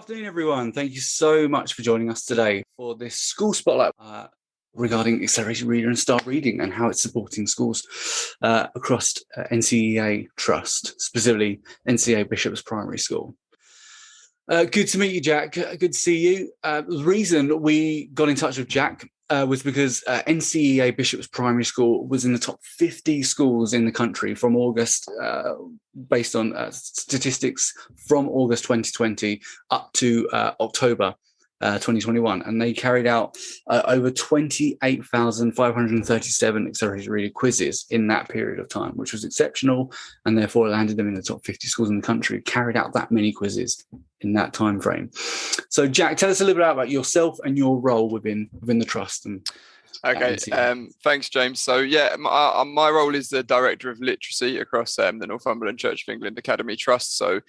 Afternoon, everyone. Thank you so much for joining us today for this school spotlight regarding accelerated reader and start reading and how it's supporting schools across NCEA Trust, specifically NCEA Bishop's Primary School. Good to meet you, Jack. Good to see you. The reason we got in touch with Jack was because NCEA Bishop's Primary School was in the top 50 schools in the country from August, based on statistics from August 2020 up to October 2021. And they carried out over 28,537 accelerated reader quizzes in that period of time, which was exceptional, and therefore landed them in the top 50 schools in the country, carried out that many quizzes in that time frame. So, Jack, tell us a little bit about yourself and your role within the trust. Okay, thanks, James. So, yeah, my role is the Director of Literacy across the Northumberland Church of England Academy Trust. So,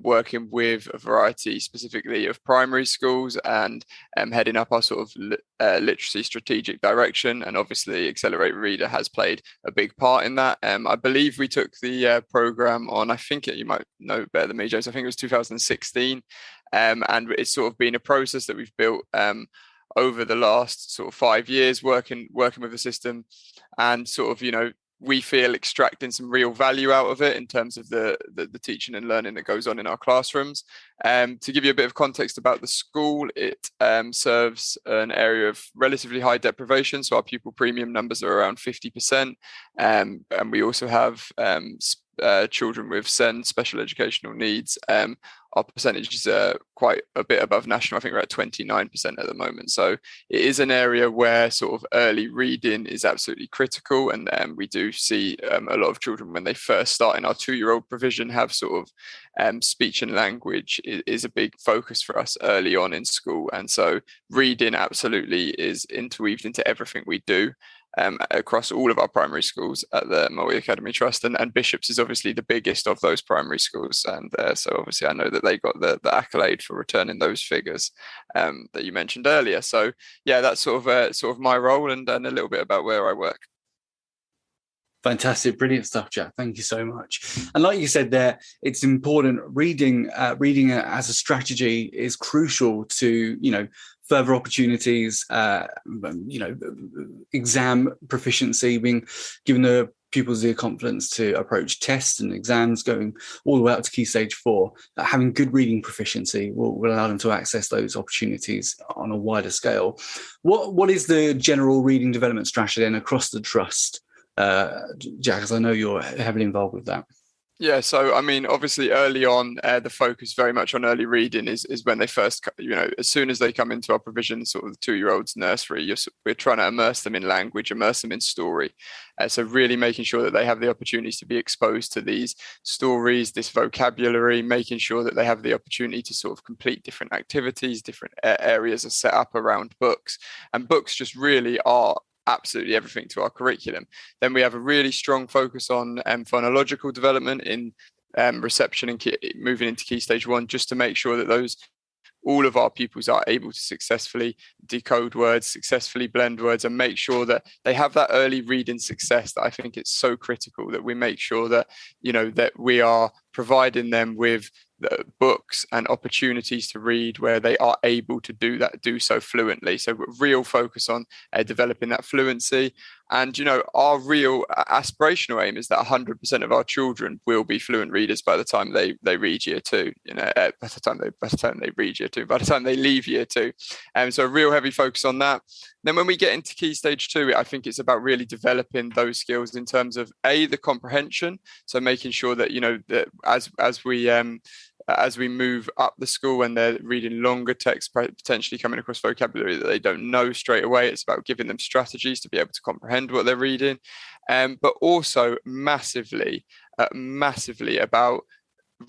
working with a variety specifically of primary schools and heading up our sort of literacy strategic direction. And obviously, Accelerate Reader has played a big part in that. I believe we took the programme on, I think you might know better than me, James, I think it was 2016. And it's sort of been a process that we've built over the last sort of 5 years, working with the system, and sort of, we feel extracting some real value out of it in terms of the teaching and learning that goes on in our classrooms. To give you a bit of context about the school, it serves an area of relatively high deprivation, so our pupil premium numbers are around 50%, and we also have children with SEND, special educational needs. Our percentages are quite a bit above national. I think we're at 29% at the moment. So it is an area where sort of early reading is absolutely critical. And we do see a lot of children when they first start in our 2-year-old provision have sort of speech and language is a big focus for us early on in school. And so reading absolutely is interweaved into everything we do. Across all of our primary schools at the Mulwey Academy Trust, and Bishop's is obviously the biggest of those primary schools, and so obviously I know that they got the accolade for returning those figures that you mentioned earlier. So yeah, that's sort of my role and a little bit about where I work. Fantastic, brilliant stuff, Jack. Thank you so much. And like you said there, it's important. Reading as a strategy is crucial to further opportunities, exam proficiency, being given the pupils the confidence to approach tests and exams going all the way up to Key Stage 4. Having good reading proficiency will allow them to access those opportunities on a wider scale. What is the general reading development strategy then across the trust, Jack, as I know you're heavily involved with that? Yeah, so I mean, obviously early on, the focus very much on early reading is when they first, as soon as they come into our provision, sort of the 2-year-olds nursery, we're trying to immerse them in language, immerse them in story. So really making sure that they have the opportunities to be exposed to these stories, this vocabulary, making sure that they have the opportunity to sort of complete different activities, different areas are set up around books, and books just really are absolutely everything to our curriculum. Then we have a really strong focus on phonological development in reception and moving into Key Stage 1, just to make sure that all of our pupils are able to successfully decode words, successfully blend words, and make sure that they have that early reading success that I think it's so critical that we make sure that, that we are providing them with the books and opportunities to read where they are able to do so fluently. So real focus on developing that fluency. And, our real aspirational aim is that 100% of our children will be fluent readers by the time they read year 2, by the time they read year 2, by the time they leave year 2. So a real heavy focus on that. Then when we get into Key Stage 2, I think it's about really developing those skills in terms of the comprehension. So making sure that, that as we move up the school and they're reading longer text, potentially coming across vocabulary that they don't know straight away, it's about giving them strategies to be able to comprehend what they're reading, but also massively about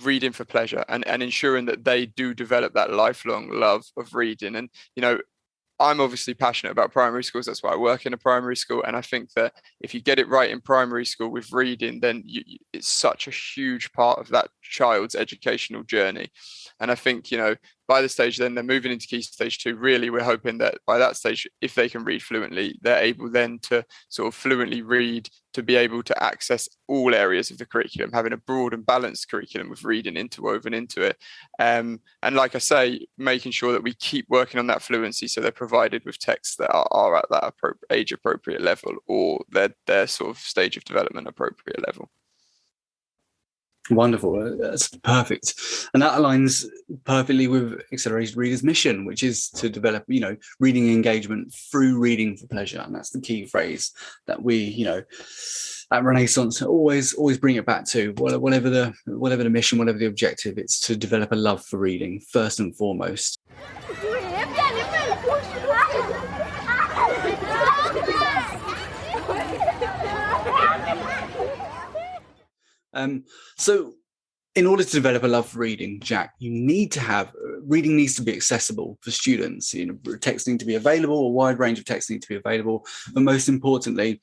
reading for pleasure and ensuring that they do develop that lifelong love of reading. And, I'm obviously passionate about primary schools. That's why I work in a primary school. And I think that if you get it right in primary school with reading, then it's such a huge part of that child's educational journey. And I think, by the stage then they're moving into key stage 2, really we're hoping that by that stage, if they can read fluently, they're able then to sort of fluently read, to be able to access all areas of the curriculum, having a broad and balanced curriculum with reading interwoven into it. And like I say, making sure that we keep working on that fluency, so they're provided with texts that are at that age appropriate level, or their sort of stage of development appropriate level. Wonderful. That's perfect. And that aligns perfectly with Accelerated Reader's mission, which is to develop, reading engagement through reading for pleasure. And that's the key phrase that we, at Renaissance always bring it back to. Whatever the mission, whatever the objective, it's to develop a love for reading first and foremost. So in order to develop a love for reading, Jack, you need to have reading needs to be accessible for students. Texts need to be available, a wide range of texts need to be available, but most importantly,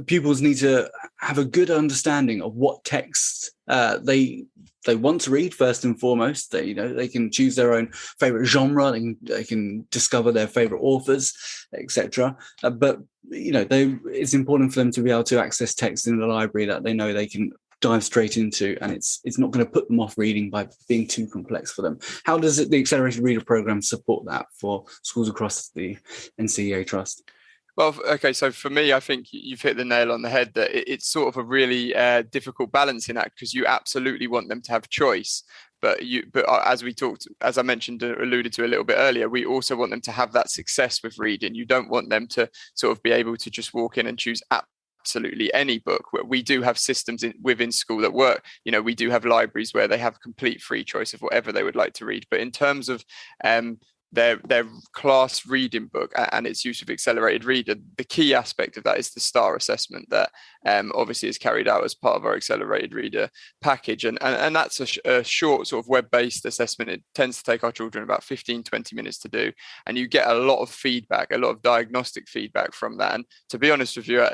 pupils need to have a good understanding of what texts they want to read first and foremost. They can choose their own favorite genre, they can discover their favorite authors, etc. But it's important for them to be able to access text in the library that they know they can dive straight into, and it's not going to put them off reading by being too complex for them. How does the Accelerated Reader program support that for schools across the NCEA Trust? Well, okay, so for me, I think you've hit the nail on the head that it's sort of a really difficult balancing act, because you absolutely want them to have choice. But as I mentioned, alluded to a little bit earlier, we also want them to have that success with reading. You don't want them to sort of be able to just walk in and choose absolutely any book. We do have systems within school that work. We do have libraries where they have complete free choice of whatever they would like to read. But in terms of their class reading book and its use of Accelerated Reader, the key aspect of that is the STAR assessment that obviously is carried out as part of our Accelerated Reader package. And that's a short sort of web-based assessment. It tends to take our children about 15-20 minutes to do. And you get a lot of feedback, a lot of diagnostic feedback from that. And to be honest with you,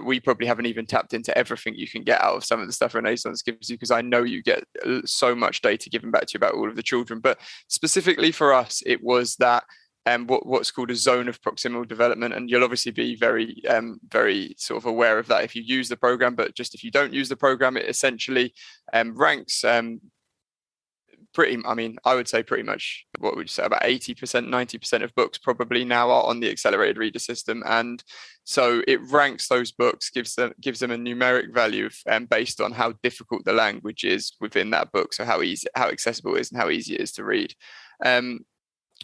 we probably haven't even tapped into everything you can get out of some of the stuff Renaissance gives you, because I know you get so much data given back to you about all of the children. But specifically for us, it was that what's called a zone of proximal development, and you'll obviously be very very sort of aware of that if you use the program. But just if you don't use the program, it essentially ranks I would say pretty much, what would you say, about 80%, 90% of books probably now are on the Accelerated Reader system. And so it ranks those books, gives them a numeric value based on how difficult the language is within that book. So how accessible it is and how easy it is to read.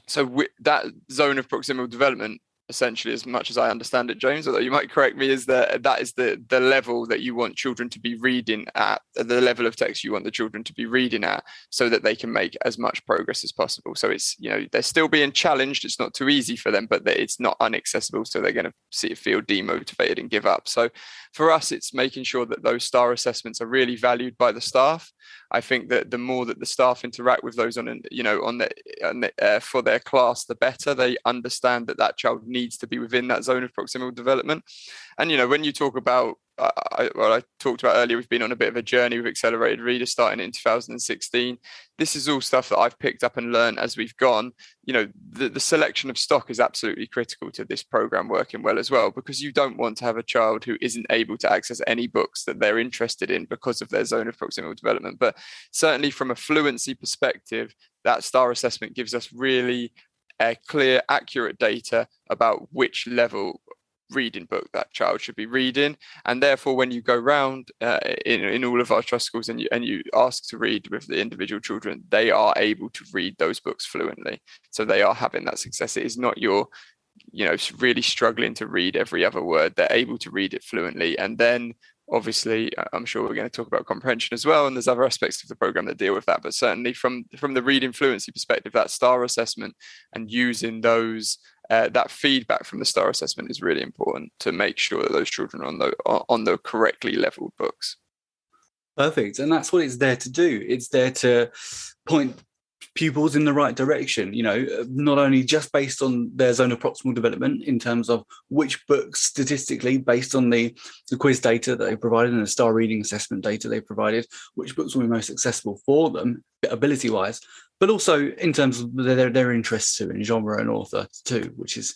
So that zone of proximal development, essentially, as much as I understand it, James, although you might correct me, is that is the level that you want children to be reading at, the level of text you want the children to be reading at, so that they can make as much progress as possible. So it's, they're still being challenged. It's not too easy for them, but it's not inaccessible. So they're going to feel demotivated and give up. So for us, it's making sure that those STAR assessments are really valued by the staff. I think that the more that the staff interact with those for their class, the better. They understand that child needs to be within that zone of proximal development. And when you talk about, I talked about earlier, we've been on a bit of a journey with Accelerated Reader starting in 2016. This is all stuff that I've picked up and learned as we've gone. The selection of stock is absolutely critical to this program working well as well, because you don't want to have a child who isn't able to access any books that they're interested in because of their zone of proximal development. But certainly from a fluency perspective, that STAR assessment gives us really clear, accurate data about which level reading book that child should be reading. And therefore, when you go round in all of our trust schools and you ask to read with the individual children, they are able to read those books fluently. So they are having that success. It is not really struggling to read every other word. They're able to read it fluently. And then obviously, I'm sure we're going to talk about comprehension as well, and there's other aspects of the program that deal with that. But certainly from the reading fluency perspective, that STAR assessment and using those that feedback from the STAR assessment is really important to make sure that those children are on the correctly leveled books. Perfect. And that's what it's there to do. It's there to point pupils in the right direction, not only just based on their zone of proximal development in terms of which books statistically, based on the quiz data that they provided and the STAR reading assessment data they provided, which books will be most accessible for them ability-wise, but also in terms of their interests too, in genre and author too, which is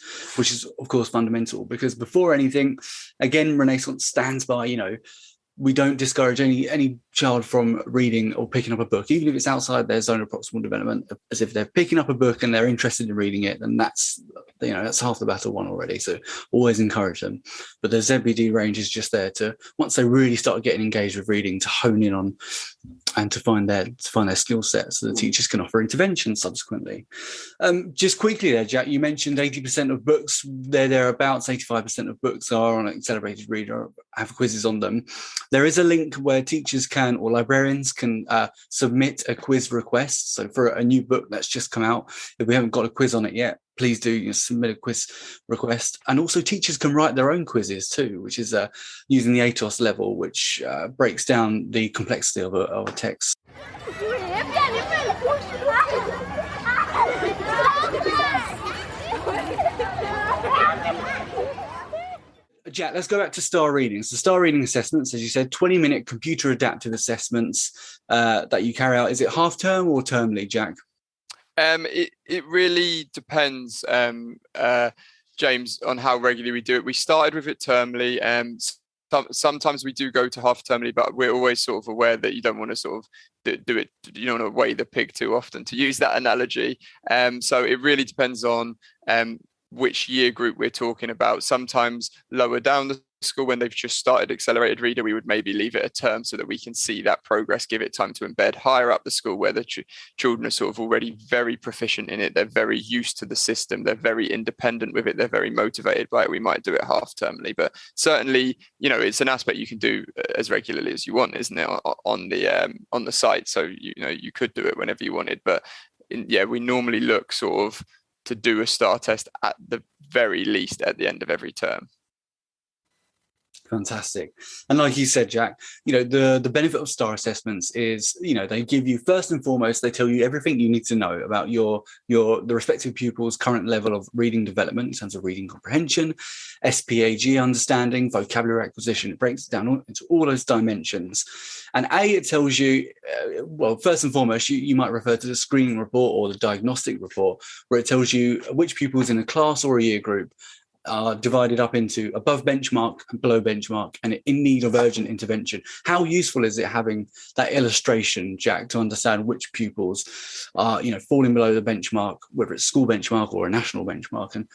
of course fundamental, because before anything, again, Renaissance stands by, we don't discourage any child from reading or picking up a book, even if it's outside their zone of proximal development. As if they're picking up a book and they're interested in reading it, then that's half the battle won already. So always encourage them. But the ZBD range is just there to, once they really start getting engaged with reading, to hone in on and to find their skill set, so the teachers can offer intervention subsequently. Just quickly there, Jack, you mentioned 80% of books, thereabouts, 85% of books are on an accelerated reader, have quizzes on them. There is a link where teachers can, or librarians can, submit a quiz request. So for a new book that's just come out, if we haven't got a quiz on it yet, please do submit a quiz request. And also teachers can write their own quizzes too, which is using the ATOS level, which breaks down the complexity of a text. Jack, let's go back to STAR reading. So STAR reading assessments, as you said, 20-minute computer adaptive assessments that you carry out. Is it half-term or termly, Jack? It really depends, James, on how regularly we do it. We started with it termly, and sometimes we do go to half-termly, but we're always sort of aware that you don't want to sort of do it, you don't want to weigh the pig too often, to use that analogy. So it really depends on which year group we're talking about. Sometimes lower down the school, when they've just started accelerated reader, we would maybe leave it a term so that we can see that progress, give it time to embed. Higher up the school, where the children are sort of already very proficient in it, they're very used to the system, they're very independent with it, they're very motivated by it, we might do it half-termly. But certainly, it's an aspect you can do as regularly as you want, isn't it, on the site? So you could do it whenever you wanted, but we normally look sort of to do a STAR test at the very least at the end of every term. Fantastic. And like you said, Jack, the benefit of STAR assessments is, they give you, first and foremost, they tell you everything you need to know about the respective pupil's current level of reading development in terms of reading comprehension, SPAG understanding, vocabulary acquisition. It breaks it down into all those dimensions. And it tells you, first and foremost, you might refer to the screening report or the diagnostic report, where it tells you which pupils in a class or a year group are divided up into above benchmark and below benchmark and in need of urgent intervention. How useful is it having that illustration, Jack, to understand which pupils are, falling below the benchmark, whether it's school benchmark or a national benchmark, and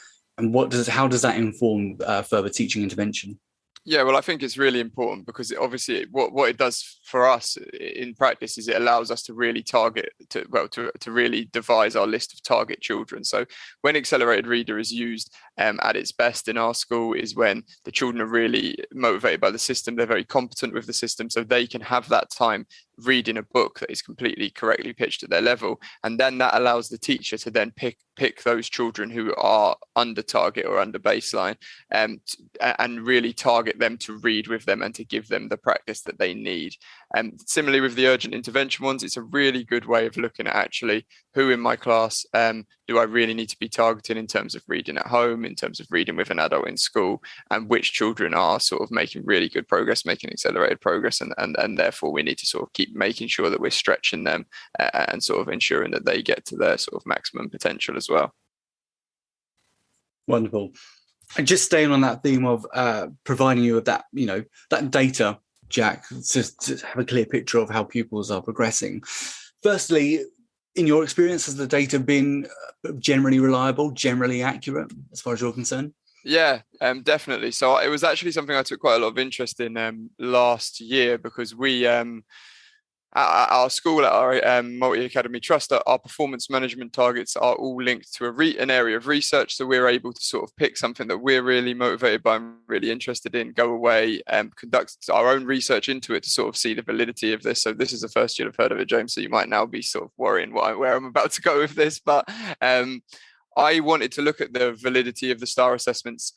how does that inform further teaching intervention? Yeah, well, I think it's really important, because obviously what it does for us in practice is it allows us to really target, to really devise our list of target children. So when accelerated reader is used at its best in our school is when the children are really motivated by the system, they're very competent with the system, so they can have that time reading a book that is completely correctly pitched at their level. And then that allows the teacher to then pick those children who are under target or under baseline, and really target them to read with them and to give them the practice that they need. And similarly with the urgent intervention ones, it's a really good way of looking at actually who in my class do I really need to be targeting in terms of reading at home, in terms of reading with an adult in school, and which children are sort of making really good progress, making accelerated progress, and therefore we need to sort of keep making sure that we're stretching them and sort of ensuring that they get to their sort of maximum potential as well. Wonderful. And just staying on that theme of providing you with that, that data, Jack, to have a clear picture of how pupils are progressing. Firstly, in your experience, has the data been generally reliable, generally accurate, as far as you're concerned? Yeah, definitely. So it was actually something I took quite a lot of interest in last year, because we at our school, at our multi-academy trust, our performance management targets are all linked to an area of research. So we're able to sort of pick something that we're really motivated by and really interested in, go away and conduct our own research into it to sort of see the validity of this. So this is the first you'd have heard of it, James, so you might now be sort of worrying where I'm about to go with this. But I wanted to look at the validity of the STAR assessments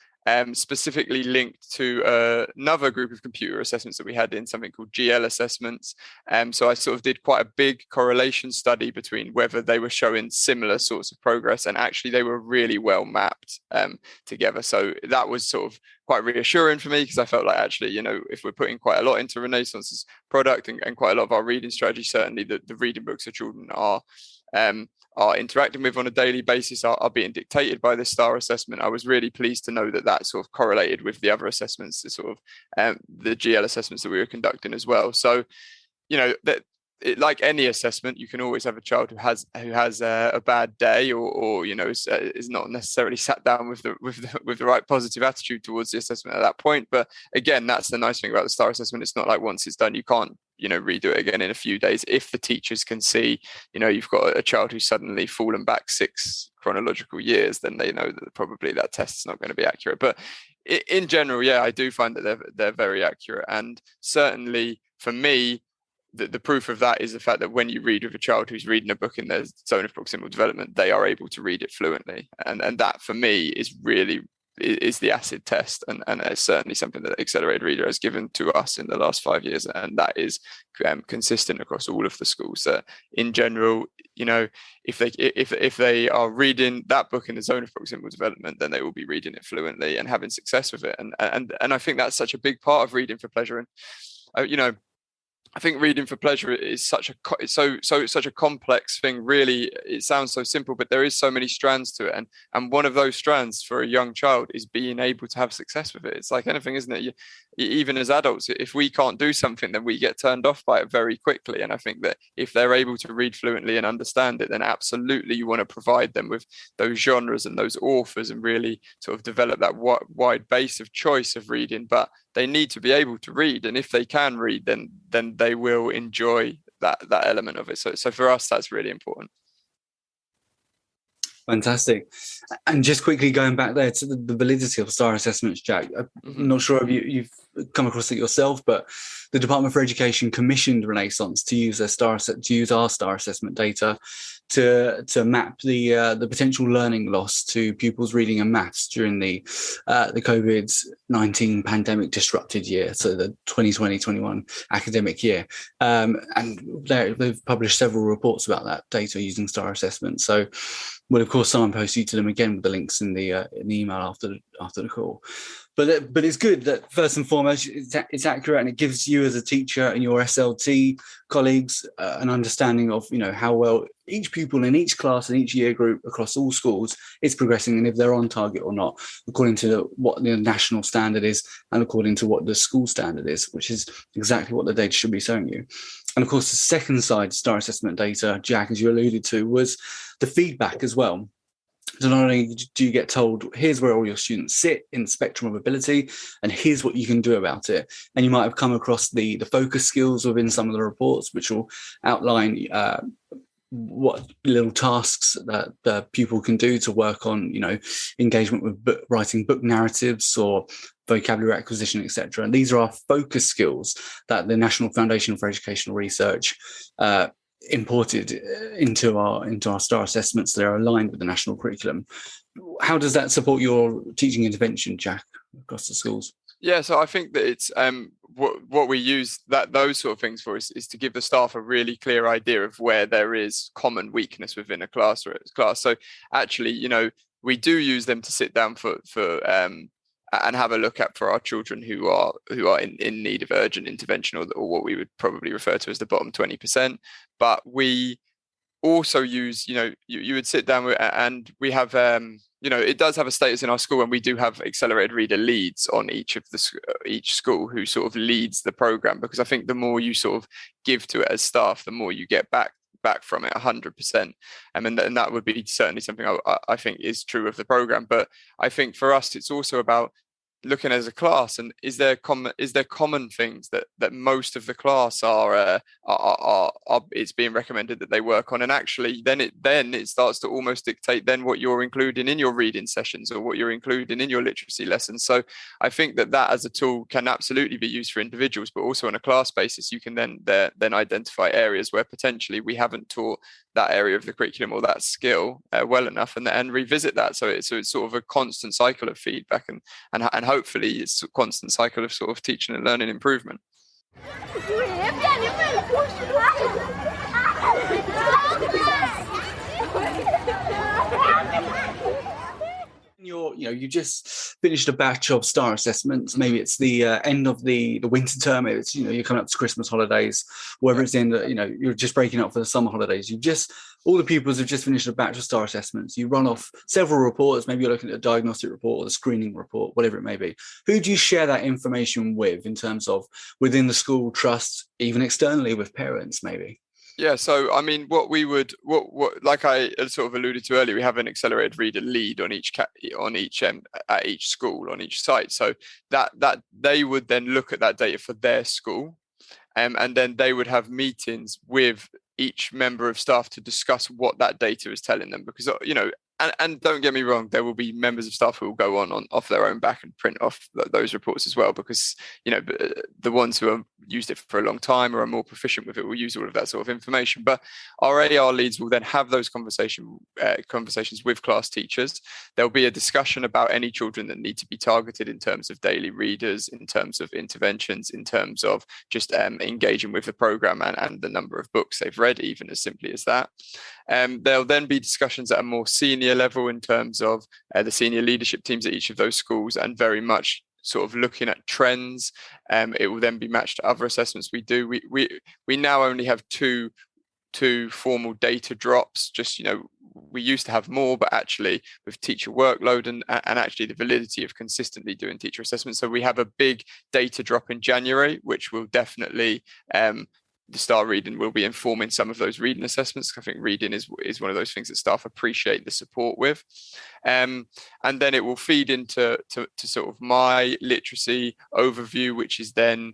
specifically linked to another group of computer assessments that we had in something called GL assessments. So I sort of did quite a big correlation study between whether they were showing similar sorts of progress, and actually they were really well mapped together. So that was sort of quite reassuring for me, because I felt like, actually, if we're putting quite a lot into Renaissance's product and quite a lot of our reading strategy, certainly the reading books that children are interacting with on a daily basis are being dictated by this STAR assessment. I was really pleased to know that sort of correlated with the other assessments, the sort of the GL assessments that we were conducting as well. So, that like any assessment, you can always have a child who has a bad day, or is not necessarily sat down with the right positive attitude towards the assessment at that point. But again, that's the nice thing about the STAR assessment. It's not like once it's done, you can't redo it again in a few days. If the teachers can see you've got a child who's suddenly fallen back 6 chronological years, then they know that probably that test is not going to be accurate. But in general, yeah, I do find that they're very accurate. And certainly for me, the proof of that is the fact that when you read with a child who's reading a book in their zone of proximal development, they are able to read it fluently. And that for me is really is the acid test, and it's certainly something that Accelerated Reader has given to us in the last 5 years, and that is consistent across all of the schools. In general, if they are reading that book in the zone of proximal development, then they will be reading it fluently and having success with it. And I think that's such a big part of reading for pleasure. And I think reading for pleasure is such a complex thing. Really, it sounds so simple, but there is so many strands to it. And one of those strands for a young child is being able to have success with it. It's like anything, isn't it? Even as adults, if we can't do something, then we get turned off by it very quickly. And I think that if they're able to read fluently and understand it, then absolutely you want to provide them with those genres and those authors and really sort of develop that wide base of choice of reading. But they need to be able to read, and if they can read, then they will enjoy that element of it. So for us, that's really important. Fantastic. And just quickly going back there to the validity of STAR assessments, Jack, I'm not sure if you've come across it yourself, but the Department for Education commissioned Renaissance to use our STAR assessment data to map the potential learning loss to pupils' reading and maths during the COVID-19 pandemic disrupted year, so the 2020-21 academic year. And they've published several reports about that data using STAR assessment. So we'll of course signpost you to them again with the links in the email after the call. But it's good that first and foremost it's accurate, and it gives you as a teacher and your SLT colleagues an understanding of how well each pupil in each class and each year group across all schools is progressing, and if they're on target or not, according to what the national standard is and according to what the school standard is, which is exactly what the data should be showing you. And of course, the second side STAR assessment data, Jack, as you alluded to, was the feedback as well. So not only do you get told, here's where all your students sit in the spectrum of ability, and here's what you can do about it. And you might have come across the focus skills within some of the reports, which will outline what little tasks that the pupil can do to work on, engagement with writing book narratives or vocabulary acquisition, etc. And these are our focus skills that the National Foundation for Educational Research imported into our STAR assessments. They're aligned with the national curriculum. How does that support your teaching intervention, Jack, across the schools? Yeah, so I think that it's what we use those sort of things for is to give the staff a really clear idea of where there is common weakness within a class. So actually, we do use them to sit down for and have a look at for our children who are in need of urgent intervention, or what we would probably refer to as the bottom 20%. But we also use, you would sit down with, and we have, it does have a status in our school, and we do have Accelerated Reader leads on each school who sort of leads the program, because I think the more you sort of give to it as staff, the more you get back from it 100%. And that would be certainly something I think is true of the program. But I think for us, it's also about looking as a class, and is there common things that most of the class are it's being recommended that they work on, and actually then it starts to almost dictate then what you're including in your reading sessions or what you're including in your literacy lessons. So I think that as a tool can absolutely be used for individuals, but also on a class basis you can then identify areas where potentially we haven't taught that area of the curriculum or that skill well enough, and revisit that. So it's sort of a constant cycle of feedback, and hopefully it's a constant cycle of sort of teaching and learning improvement. You just finished a batch of STAR assessments. Maybe it's the end of the winter term. Maybe it's, you're coming up to Christmas holidays, whether it's the end, you're just breaking up for the summer holidays. All the pupils have just finished a batch of STAR assessments. You run off several reports. Maybe you're looking at a diagnostic report or the screening report, whatever it may be. Who do you share that information with in terms of within the school, trust, even externally with parents, maybe? Yeah, so I mean, what like I sort of alluded to earlier, we have an accelerated reader lead on each at each school, on each site. So that they would then look at that data for their school, and then they would have meetings with each member of staff to discuss what that data is telling them. Because and don't get me wrong, there will be members of staff who will go on off their own back and print off those reports as well, because the ones who have used it for a long time or are more proficient with it will use all of that sort of information. But our AR leads will then have those conversations with class teachers. There'll be a discussion about any children that need to be targeted in terms of daily readers, in terms of interventions, in terms of just engaging with the program and the number of books they've read, even as simply as that. There'll then be discussions at a more senior level in terms of the senior leadership teams at each of those schools, and very much sort of looking at trends. It will then be matched to other assessments we do. We now only have two formal data drops. Just we used to have more, but actually with teacher workload and actually the validity of consistently doing teacher assessments. So we have a big data drop in January, which will definitely the STAR reading will be informing some of those reading assessments. I think reading is one of those things that staff appreciate the support with. And then it will feed into sort of my literacy overview, which is then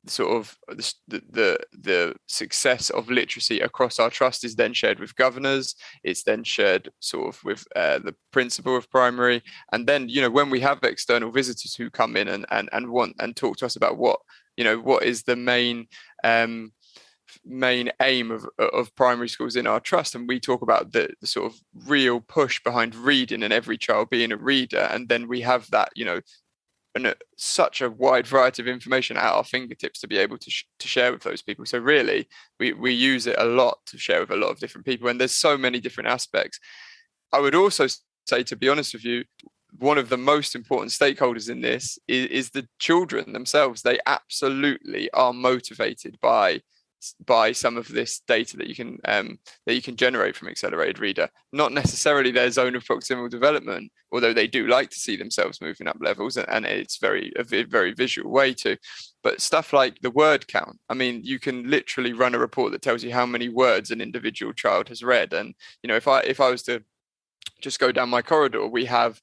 sort of the success of literacy across our trust is then shared with governors. It's then shared sort of with the principal of primary. And then, when we have external visitors who come in and want and talk to us about what is the main aim of primary schools in our trust, and we talk about the sort of real push behind reading and every child being a reader, and then we have that such a wide variety of information at our fingertips to be able to share with those people. So really we use it a lot to share with a lot of different people, and there's so many different aspects. I would also say, to be honest with you, one of the most important stakeholders in this is the children themselves. They absolutely are motivated by some of this data that you can generate from accelerated reader. Not necessarily their zone of proximal development, although they do like to see themselves moving up levels, and it's a very visual way to. But stuff like the word count. I mean, you can literally run a report that tells you how many words an individual child has read. And if I was to just go down my corridor, we have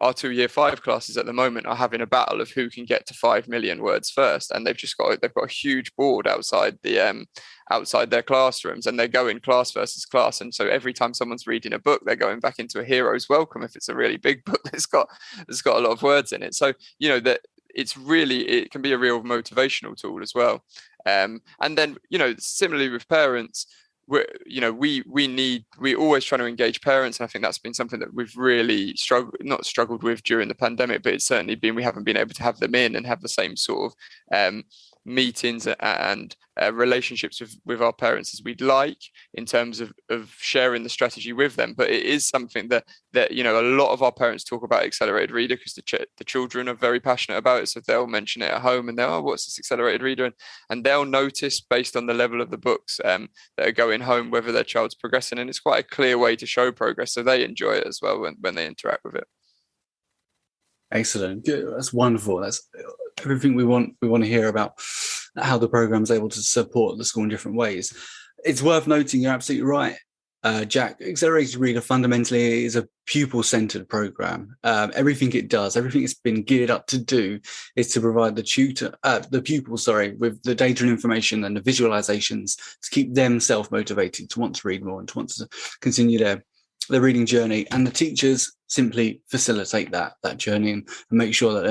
our 2 year 5 classes at the moment are having a battle of who can get to 5 million words first, and they've got a huge board outside their classrooms, and they're going class versus class. And so every time someone's reading a book, they're going back into a hero's welcome if it's a really big book that's got a lot of words in it. So that it can be a real motivational tool as well. And then similarly with parents, we always try to engage parents, and I think that's been something that we've really not struggled with during the pandemic, but it's certainly been, we haven't been able to have them in and have the same sort of meetings and relationships with our parents as we'd like in terms of sharing the strategy with them. But it is something that a lot of our parents talk about accelerated reader because the children are very passionate about it, so they'll mention it at home and they'll, what's this accelerated reader, and they'll notice based on the level of the books that are going home whether their child's progressing, and it's quite a clear way to show progress, so they enjoy it as well when they interact with it. Excellent. Good. That's wonderful. That's everything we want to hear about how the program is able to support the school in different ways. It's worth noting, you're absolutely right, Jack. Accelerated Reader fundamentally is a pupil-centered program. Everything it does, everything it's been geared up to do, is to provide the pupils, with the data and information and the visualizations to keep them self-motivated to want to read more and to want to continue their reading journey. And the teachers simply facilitate that journey and make sure that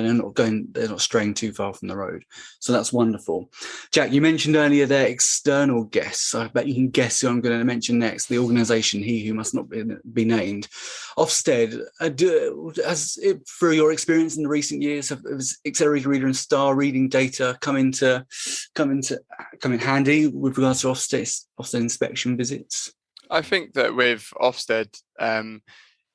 they're not straying too far from the road. So that's wonderful. Jack, you mentioned earlier they're external guests. I bet you can guess who I'm going to mention next, the organisation, he who must not be named. Ofsted, through your experience in the recent years, has accelerated reader and star reading data come in handy with regards to Ofsted inspection visits? I think that with Ofsted,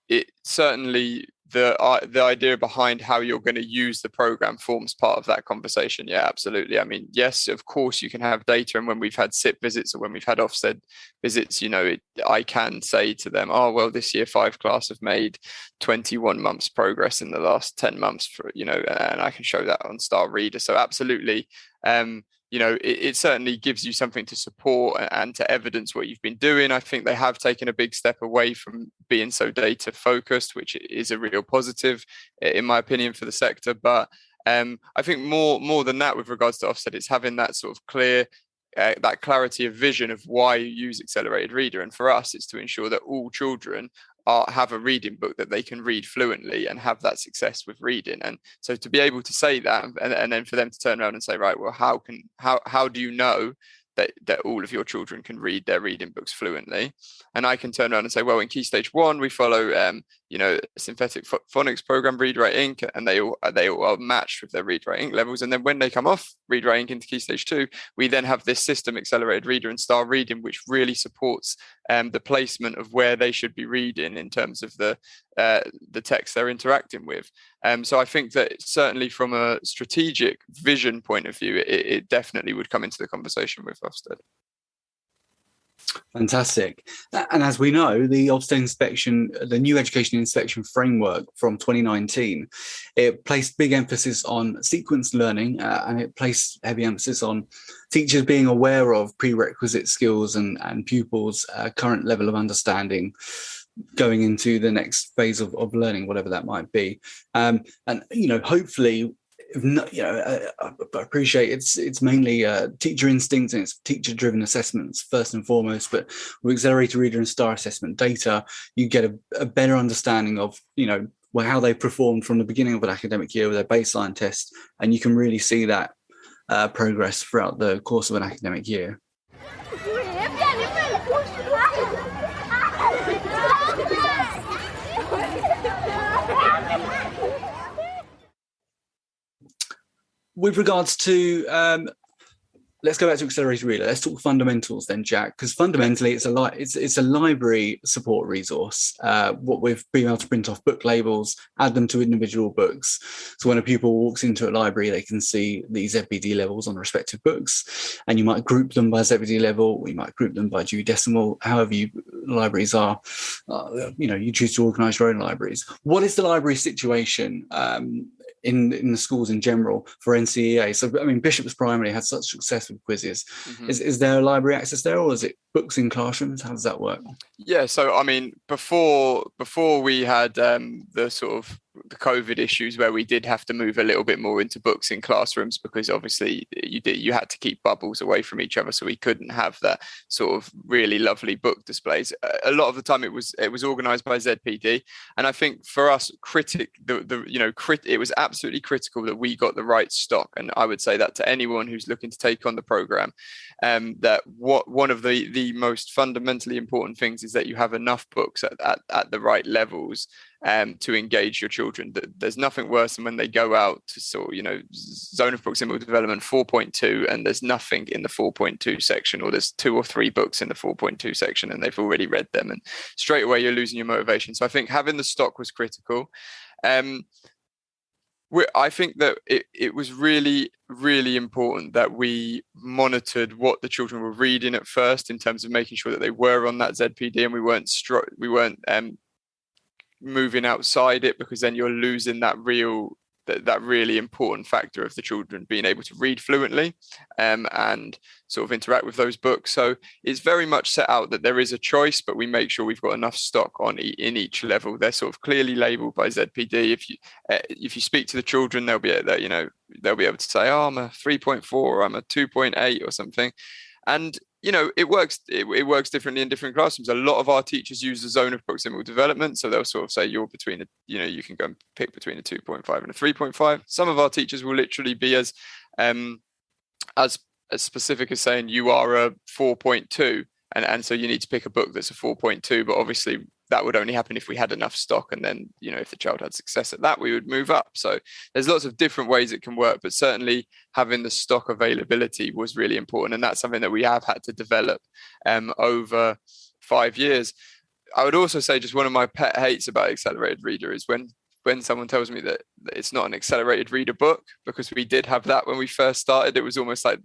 it certainly the idea behind how you're going to use the program forms part of that conversation. Yeah, absolutely. I mean, yes, of course you can have data, and when we've had SIP visits or when we've had Ofsted visits, I can say to them, oh well, this year 5 class have made 21 months progress in the last 10 months and I can show that on Star Reader. So absolutely. It certainly gives you something to support and to evidence what you've been doing. I think they have taken a big step away from being so data focused, which is a real positive, in my opinion, for the sector. But I think more than that, with regards to Ofsted, it's having that sort of clear, that clarity of vision of why you use accelerated reader. And for us, it's to ensure that all children have a reading book that they can read fluently and have that success with reading. And so to be able to say that, and then for them to turn around and say, right, well, how do you know that all of your children can read their reading books fluently? And I can turn around and say, well, in Key Stage 1, we follow synthetic phonics program, Read Write Inc, and they all are matched with their Read Write Inc levels. And then when they come off Read Write Inc into Key Stage 2, we then have this system, accelerated reader and star reading, which really supports the placement of where they should be reading in terms of the text they're interacting with. So I think that certainly from a strategic vision point of view, it definitely would come into the conversation with Ofsted. Fantastic. And as we know, the Ofsted inspection, the new education inspection framework from 2019, it placed big emphasis on sequenced learning, and it placed heavy emphasis on teachers being aware of prerequisite skills and pupils' current level of understanding going into the next phase of learning, whatever that might be. And hopefully, I appreciate it's mainly teacher instincts and it's teacher-driven assessments first and foremost. But with accelerated reader and star assessment data, you get a better understanding of how they performed from the beginning of an academic year with their baseline test, and you can really see that progress throughout the course of an academic year. With regards to, let's go back to accelerated reader. Let's talk fundamentals then, Jack, because fundamentally it's a library support resource. What we've been able to print off book labels, add them to individual books. So when a pupil walks into a library, they can see these ZBD levels on the respective books, and you might group them by ZBD level, or you might group them by Dewey Decimal, however libraries are. You choose to organise your own libraries. What is the library situation in the schools in general for NCEA? So, I mean, Bishop's Primary had such success with quizzes. Mm-hmm. Is there a library access there, or is it books in classrooms? How does that work? Yeah, so I mean, before we had the sort of the COVID issues where we did have to move a little bit more into books in classrooms, because obviously you had to keep bubbles away from each other, so we couldn't have that sort of really lovely book displays. A lot of the time it was organised by ZPD, and I think for us it was absolutely critical that we got the right stock. And I would say that to anyone who's looking to take on the program, that one of the most fundamentally important things is that you have enough books at the right levels to engage your children. There's nothing worse than when they go out to zone of proximal development 4.2 and there's nothing in the 4.2 section, or there's 2 or 3 books in the 4.2 section and they've already read them, and straight away you're losing your motivation. So I think having the stock was critical. I think that it was really, really important that we monitored what the children were reading at first, in terms of making sure that they were on that ZPD, and we weren't moving outside it, because then you're losing that really important factor of the children being able to read fluently and sort of interact with those books. So it's very much set out that there is a choice, but we make sure we've got enough stock in each level. They're sort of clearly labelled by ZPD. If you speak to the children, they'll be able to say, oh, I'm a 3.4 or I'm a 2.8 or something. And it works differently in different classrooms. A lot of our teachers use the zone of proximal development, so they'll sort of say you're between you can go and pick between a 2.5 and a 3.5. Some of our teachers will literally be as specific as saying you are a 4.2, and so you need to pick a book that's a 4.2, but obviously that would only happen if we had enough stock, and then if the child had success at that, we would move up. So there's lots of different ways it can work, but certainly having the stock availability was really important, and that's something that we have had to develop over 5 years. I would also say just one of my pet hates about accelerated reader is when someone tells me that it's not an accelerated reader book, because we did have that when we first started. It was almost like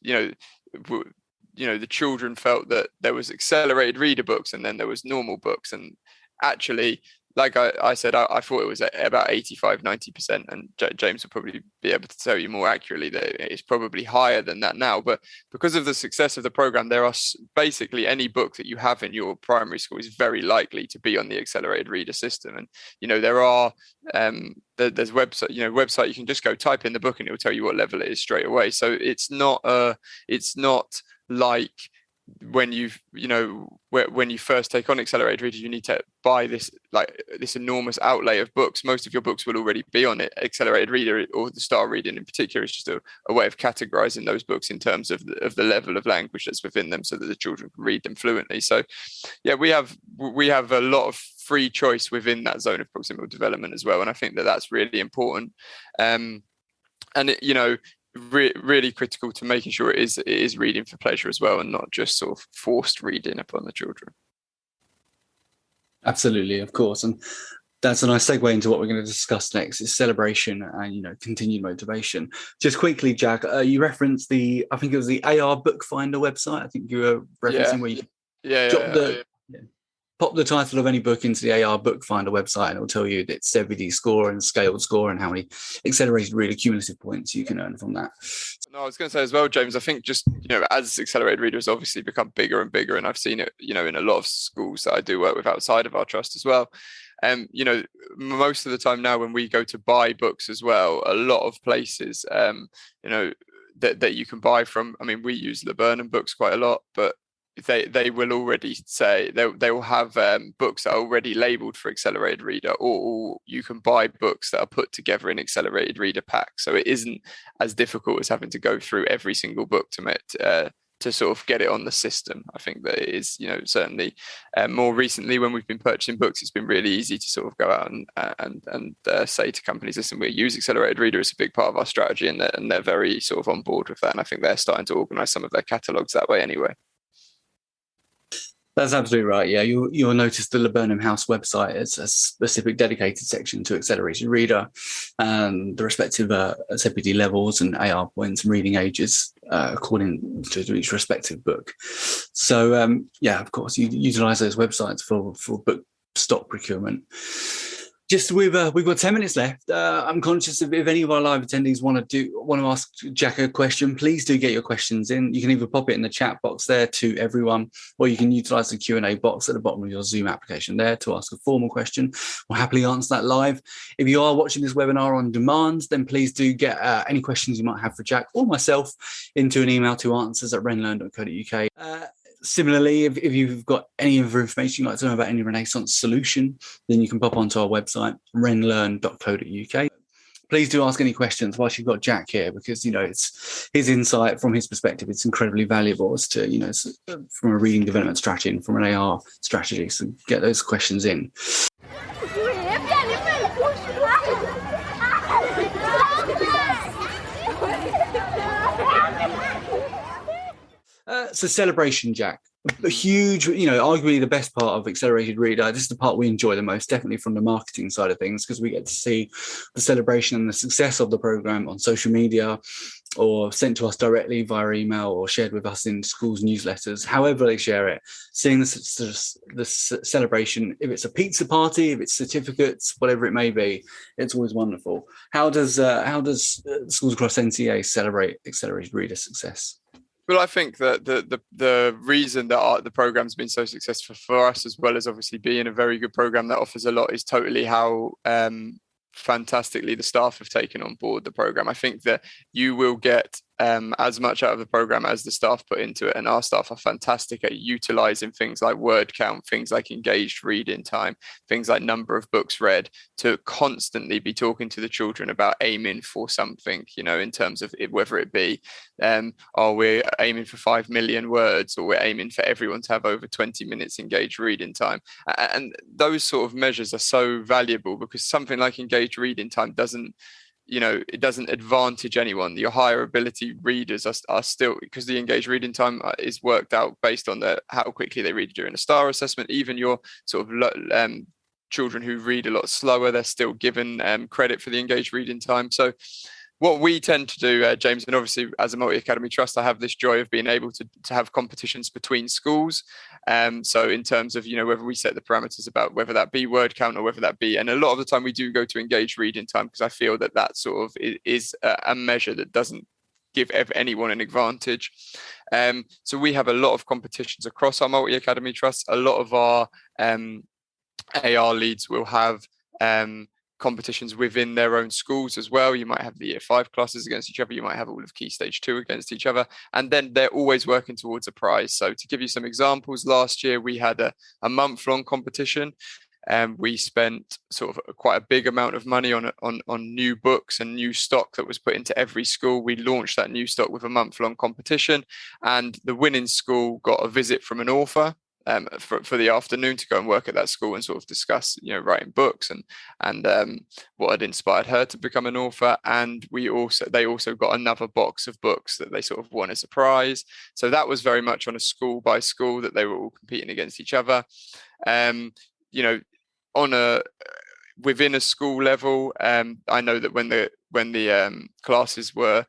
the children felt that there was accelerated reader books and then there was normal books. And actually, like I said, I thought it was about 85-90%, and James will probably be able to tell you more accurately that it's probably higher than that now. But because of the success of the program, there are basically any book that you have in your primary school is very likely to be on the accelerated reader system. And there are there's website you can just go type in the book and it will tell you what level it is straight away. So it's not like when you first take on accelerated readers, you need to buy this enormous outlay of books. Most of your books will already be on it. Accelerated reader, or the star reading in particular, is just a way of categorizing those books in terms of the level of language that's within them, so that the children can read them fluently. So yeah, we have a lot of free choice within that zone of proximal development as well, and I think that's really important. Really critical to making sure it is reading for pleasure as well, and not just sort of forced reading upon the children. Absolutely, of course. And that's a nice segue into what we're going to discuss next, is celebration and continued motivation. Just quickly, Jack, you referenced I think it was the AR Bookfinder website. I think you were referencing where you pop the title of any book into the AR Bookfinder website, and it'll tell you its CBD score and scaled score and how many accelerated reader cumulative points you can earn from that. No, I was going to say as well, James, I think just, as accelerated readers obviously become bigger and bigger, and I've seen it, in a lot of schools that I do work with outside of our trust as well. Most of the time now when we go to buy books as well, a lot of places, that you can buy from, I mean, we use Laburnum books quite a lot, but they will already say they will have books that are already labeled for accelerated reader, or you can buy books that are put together in accelerated reader packs. So it isn't as difficult as having to go through every single book to sort of get it on the system. I think that it is, certainly more recently when we've been purchasing books, it's been really easy to sort of go out and say to companies, listen, we use accelerated reader, it's a big part of our strategy, and they're very sort of on board with that. And I think they're starting to organise some of their catalogues that way anyway. That's absolutely right. Yeah, you'll notice the Laburnum House website has a specific dedicated section to accelerated reader and the respective CPD levels and AR points and reading ages according to each respective book. So of course, you utilise those websites for book stock procurement. Just we've got 10 minutes left. I'm conscious if any of our live attendees want to ask Jack a question, please do get your questions in. You can either pop it in the chat box there to everyone, or you can utilize the Q&A box at the bottom of your Zoom application there to ask a formal question. We'll happily answer that live. If you are watching this webinar on demand, then please do get any questions you might have for Jack or myself into an email to answers@renlearn.co.uk. Similarly, if you've got any other information you'd like to know about any Renaissance solution, then you can pop onto our website, renlearn.co.uk. Please do ask any questions whilst you've got Jack here, because, it's his insight from his perspective. It's incredibly valuable as to, from a reading development strategy and from an AR strategy. So get those questions in. So celebration, Jack, a huge, arguably the best part of accelerated reader. This is the part we enjoy the most, definitely from the marketing side of things, because we get to see the celebration and the success of the program on social media, or sent to us directly via email, or shared with us in schools' newsletters, however they share it. Seeing the celebration, if it's a pizza party, if it's certificates, whatever it may be, it's always wonderful. How does schools across NCEA celebrate accelerated reader success? Well, I think that the reason that the program's been so successful for us, as well as obviously being a very good program that offers a lot, is totally how fantastically the staff have taken on board the program. I think that you will get as much out of the program as the staff put into it, and our staff are fantastic at utilizing things like word count, things like engaged reading time, things like number of books read, to constantly be talking to the children about aiming for something, in terms of whether it be we're aiming for 5 million words, or we're aiming for everyone to have over 20 minutes engaged reading time. And those sort of measures are so valuable, because something like engaged reading time doesn't advantage anyone. Your higher ability readers are still, because the engaged reading time is worked out based on how quickly they read during a STAR assessment. Even your sort of children who read a lot slower, they're still given credit for the engaged reading time. So what we tend to do, James, and obviously as a multi-academy trust, I have this joy of being able to have competitions between schools. So in terms of, whether we set the parameters about whether that be word count, or whether that be, and a lot of the time we do go to engaged reading time, because I feel that sort of is a measure that doesn't give anyone an advantage. So we have a lot of competitions across our multi-academy trusts. A lot of our AR leads will have competitions within their own schools as well. You might have the year 5 classes against each other. You might have all of Key Stage 2 against each other. And then they're always working towards a prize. So to give you some examples, last year we had a month-long competition, and we spent sort of quite a big amount of money on new books and new stock that was put into every school. We launched that new stock with a month-long competition, and the winning school got a visit from an author for the afternoon to go and work at that school and sort of discuss, writing books and what had inspired her to become an author. And they also got another box of books that they sort of won as a prize. So that was very much on a school by school, that they were all competing against each other. Within a school level, I know that when the classes were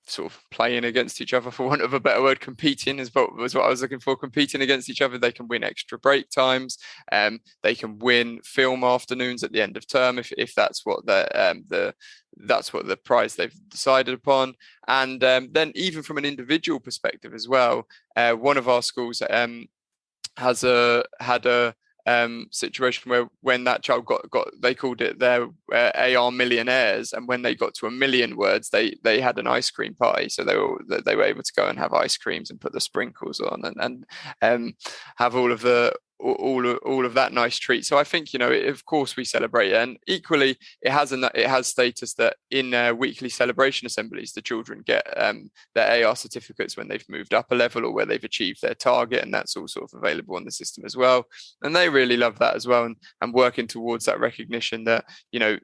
sort of playing against each other, for want of a better word, competing was what I was looking for. Competing against each other, they can win extra break times. They can win film afternoons at the end of term if that's what that's what the prize they've decided upon. And then even from an individual perspective as well, one of our schools had a situation where when that child got they called it their AR millionaires, and when they got to 1 million words, they had an ice cream party. So they were able to go and have ice creams and put the sprinkles on and have all of that nice treat. So I think, of course we celebrate, and equally it has status that in weekly celebration assemblies, the children get their AR certificates when they've moved up a level or where they've achieved their target, and that's all sort of available on the system as well. And they really love that as well, and working towards that recognition that,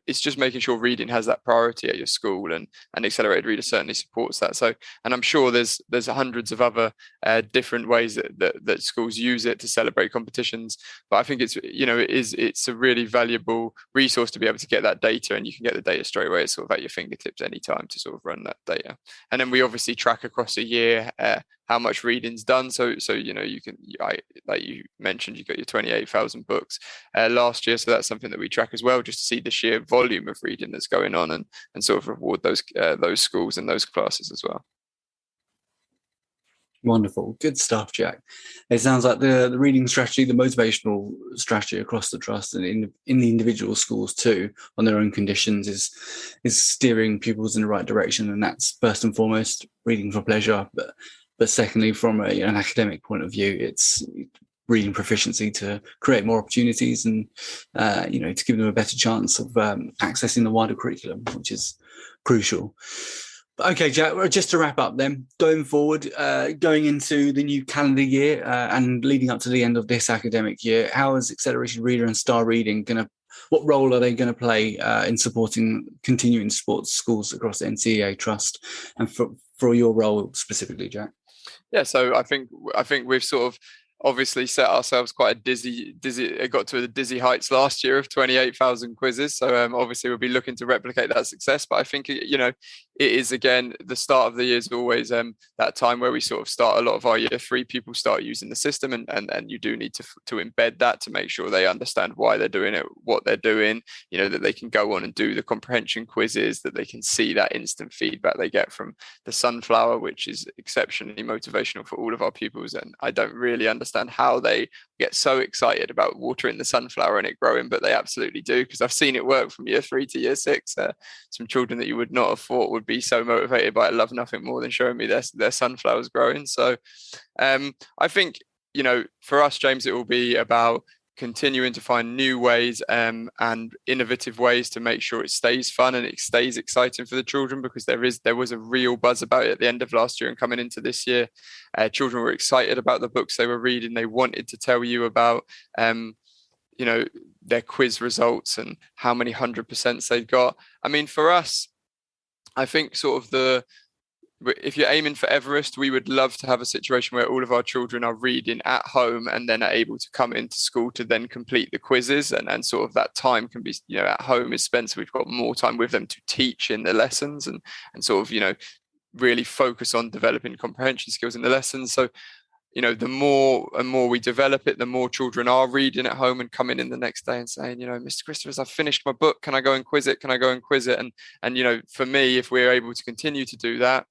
it's just making sure reading has that priority at your school, and Accelerated Reader certainly supports that. So, and I'm sure there's hundreds of other different ways that schools use it to celebrate competitions. But I think it's a really valuable resource to be able to get that data, and you can get the data straight away. It's sort of at your fingertips anytime to sort of run that data. And then we obviously track across a year how much reading's done. So you can, like you mentioned, you got your 28,000 books last year. So that's something that we track as well, just to see the sheer volume of reading that's going on, and sort of reward those schools and those classes as well. Wonderful. Good stuff, Jack. It sounds like the reading strategy, the motivational strategy across the trust and in the individual schools too, on their own conditions, is steering pupils in the right direction. And that's first and foremost reading for pleasure. But secondly, from an academic point of view, it's reading proficiency to create more opportunities and, to give them a better chance of accessing the wider curriculum, which is crucial. Okay, Jack, just to wrap up then, going forward, going into the new calendar year and leading up to the end of this academic year, how is Accelerated Reader and Star Reading what role are they going to play in continuing to support schools across the NCEA Trust, and for your role specifically, Jack? Yeah, so I think we've sort of obviously set ourselves quite a dizzy, it got to the dizzy heights last year of 28,000 quizzes. So obviously we'll be looking to replicate that success. But I think, it is, again, the start of the year is always that time where we sort of start a lot of our year 3 people start using the system, and you do need to embed that to make sure they understand why they're doing it, what they're doing, that they can go on and do the comprehension quizzes, that they can see that instant feedback they get from the sunflower, which is exceptionally motivational for all of our pupils. And I don't really understand understand how they get so excited about watering the sunflower and it growing, but they absolutely do, because I've seen it work from year 3 to year 6. Some children that you would not have thought would be so motivated by it love nothing more than showing me their sunflowers growing. So I think, for us, James, it will be about continuing to find new ways and innovative ways to make sure it stays fun and it stays exciting for the children, because there was a real buzz about it at the end of last year and coming into this year. Children were excited about the books they were reading. They wanted to tell you about their quiz results and how many 100% they'd got. I mean, for us, I think sort of if you're aiming for Everest, we would love to have a situation where all of our children are reading at home and then are able to come into school to then complete the quizzes, and sort of that time can be, at home is spent. So we've got more time with them to teach in the lessons and sort of, really focus on developing comprehension skills in the lessons. So, the more and more we develop it, the more children are reading at home and coming in the next day and saying, Mr. Christopher, I've finished my book. Can I go and quiz it? Can I go and quiz it? And for me, if we're able to continue to do that,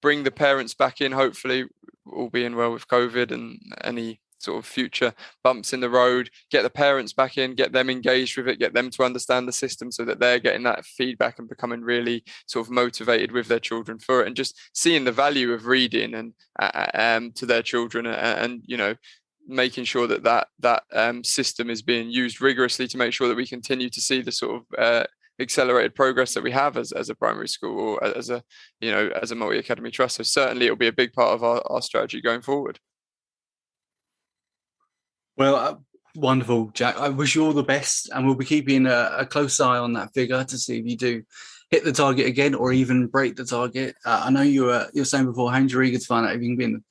bring the parents back in, hopefully all being well with COVID and any sort of future bumps in the road, get the parents back in, get them engaged with it, get them to understand the system so that they're getting that feedback and becoming really sort of motivated with their children for it, and just seeing the value of reading and to their children, and making sure that system is being used rigorously to make sure that we continue to see the sort of accelerated progress that we have as a primary school or as a multi-academy trust. So certainly it'll be a big part of our strategy going forward. Well, wonderful, Jack. I wish you all the best, and we'll be keeping a close eye on that figure to see if you do hit the target again or even break the target. I know you were saying beforehand you're eager to find out if you can be in the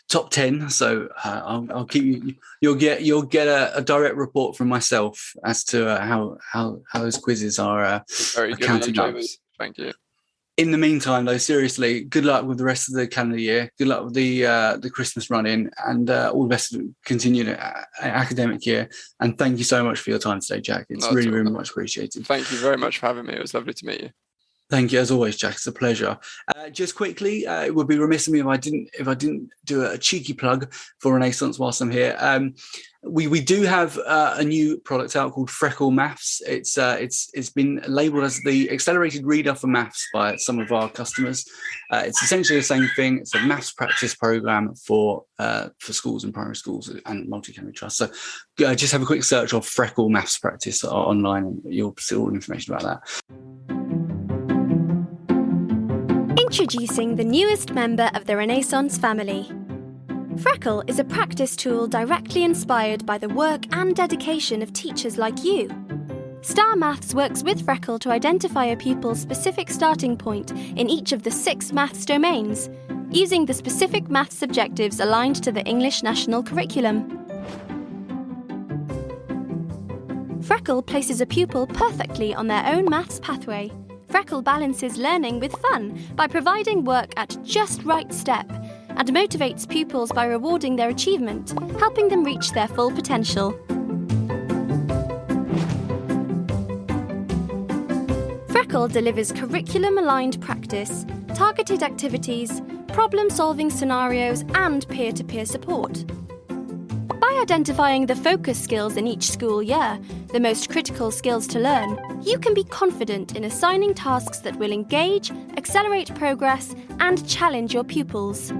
top 10. So I'll keep you. You'll get a direct report from myself as to how those quizzes are very good, counting up. Thank you. In the meantime, though, seriously, good luck with the rest of the calendar year. Good luck with the Christmas run-in, and all the best continued academic year. And thank you so much for your time today, Jack. It's really, really much appreciated. Thank you very much for having me. It was lovely to meet you. Thank you, as always, Jack. It's a pleasure. Just quickly, it would be remiss of me if I didn't do a cheeky plug for Renaissance whilst I'm here. We do have a new product out called Freckle Maths. It's been labelled as the accelerated reader for maths by some of our customers. It's essentially the same thing. It's a maths practice program for schools and primary schools and multi-academy trusts. So just have a quick search of Freckle Maths Practice online, and you'll see all the information about that. Introducing the newest member of the Renaissance family. Freckle is a practice tool directly inspired by the work and dedication of teachers like you. Star Maths works with Freckle to identify a pupil's specific starting point in each of the 6 maths domains, using the specific maths objectives aligned to the English National Curriculum. Freckle places a pupil perfectly on their own maths pathway. Freckle balances learning with fun by providing work at just right step, and motivates pupils by rewarding their achievement, helping them reach their full potential. Freckle delivers curriculum-aligned practice, targeted activities, problem-solving scenarios, and peer-to-peer support. By identifying the focus skills in each school year, the most critical skills to learn, you can be confident in assigning tasks that will engage, accelerate progress, and challenge your pupils.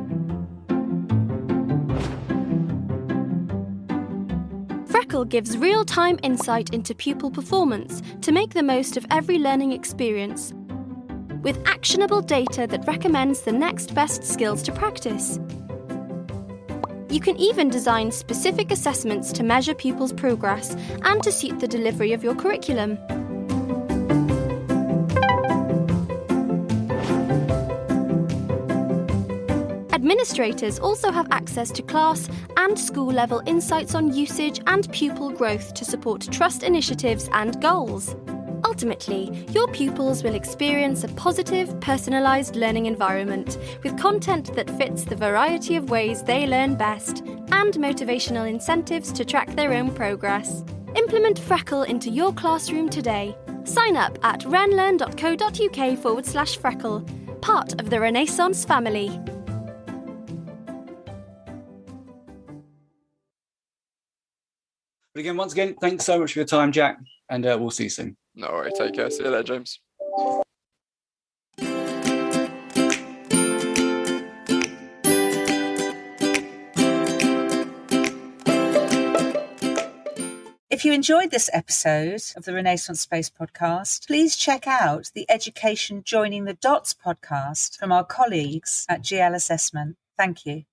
Freckle gives real-time insight into pupil performance to make the most of every learning experience, with actionable data that recommends the next best skills to practice. You can even design specific assessments to measure pupils' progress and to suit the delivery of your curriculum. Administrators also have access to class and school-level insights on usage and pupil growth to support trust initiatives and goals. Ultimately, your pupils will experience a positive, personalised learning environment with content that fits the variety of ways they learn best and motivational incentives to track their own progress. Implement Freckle into your classroom today. Sign up at renlearn.co.uk/Freckle, part of the Renaissance family. But again, once again, thanks so much for your time, Jack, and we'll see you soon. No worries. Take care. See you later, James. If you enjoyed this episode of the Renaissance Space podcast, please check out the Education Joining the Dots podcast from our colleagues at GL Assessment. Thank you.